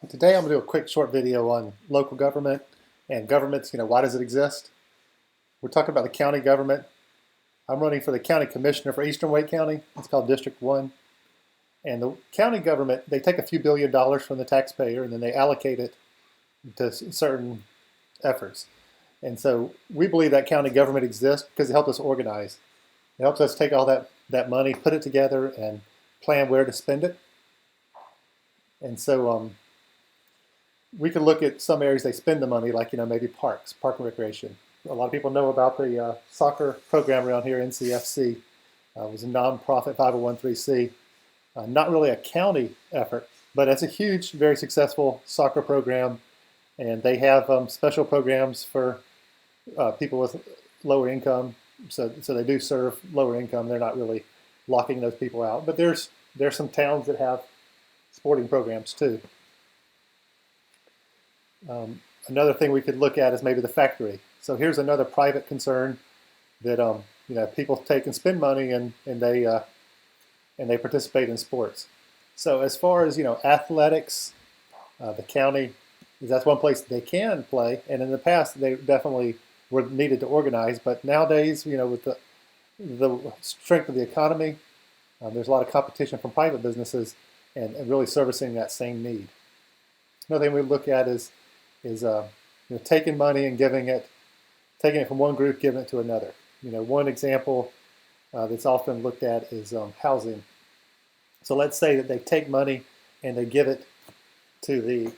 Today I'm going to do a quick short video on local government and governments, why does it exist? We're talking about the county government. I'm running for the county commissioner for Eastern Wake County. It's called District 1. And the county government, they take a few $1 billion from the taxpayer and then they allocate it to certain efforts. And so we believe that county government exists because it helps us organize. It helps us take all that money, put it together, and plan where to spend it. And so we could look at some areas they spend the money, like maybe parks, park and recreation. A lot of people know about the soccer program around here, NCFC. It was a nonprofit 501(c). Not really a county effort, but it's a huge, very successful soccer program, and they have special programs for people with lower income. So they do serve lower income. They're not really locking those people out. But there's some towns that have sporting programs too. Another thing we could look at is maybe the factory. So here's another private concern that people take and spend money and they participate in sports. So as far as athletics, the county, that's one place they can play. And in the past, they definitely were needed to organize. But nowadays, with the strength of the economy, there's a lot of competition from private businesses and really servicing that same need. Another thing we look at is taking money and taking it from one group, giving it to another. One example that's often looked at is housing. So let's say that they take money and they give it to the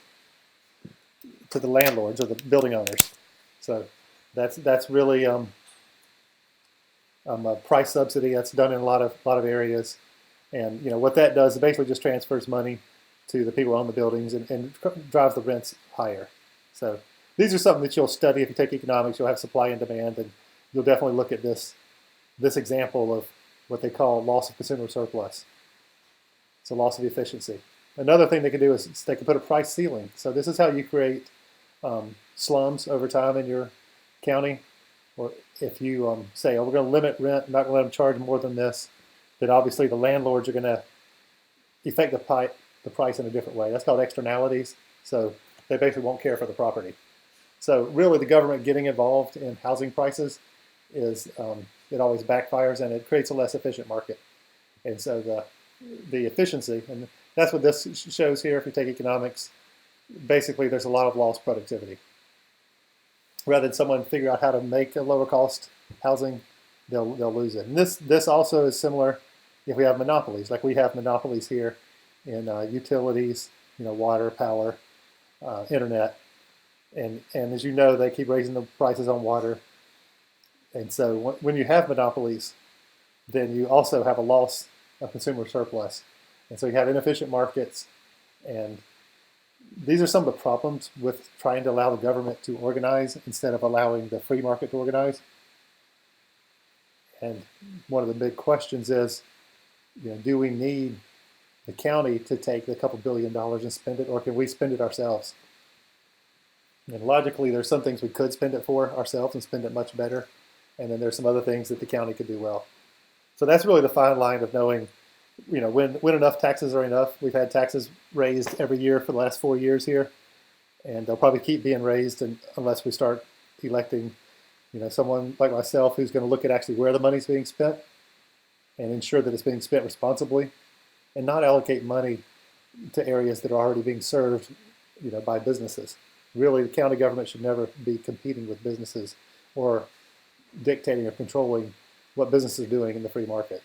landlords or the building owners. So that's really a price subsidy that's done in a lot of areas. And what that does is basically just transfers money to the people who own the buildings and drives the rents higher. So these are something that you'll study if you take economics. You'll have supply and demand, and you'll definitely look at this example of what they call loss of consumer surplus. So loss of efficiency. Another thing they can do is they can put a price ceiling. So this is how you create slums over time in your county. Or if you say, oh, we're going to limit rent, not going to let them charge more than this, then obviously the landlords are going to affect the price in a different way. That's called externalities. So they basically won't care for the property. So really the government getting involved in housing prices is, it always backfires and it creates a less efficient market. And so the efficiency, and that's what this shows here if you take economics, basically there's a lot of lost productivity. Rather than someone figure out how to make a lower cost housing, they'll lose it. And this also is similar if we have monopolies, like we have monopolies here in utilities, water, power, internet, and as you know, they keep raising the prices on water. And so when you have monopolies, then you also have a loss of consumer surplus. And so you have inefficient markets. And these are some of the problems with trying to allow the government to organize instead of allowing the free market to organize. And one of the big questions is, do we need the county to take the couple $1 billion and spend it, or can we spend it ourselves? And logically, there's some things we could spend it for ourselves and spend it much better. And then there's some other things that the county could do well. So that's really the fine line of knowing, when enough taxes are enough. We've had taxes raised every year for the last 4 years here, and they'll probably keep being raised unless we start electing, someone like myself who's going to look at actually where the money's being spent and ensure that it's being spent responsibly, and not allocate money to areas that are already being served, by businesses. Really, the county government should never be competing with businesses or dictating or controlling what businesses are doing in the free market.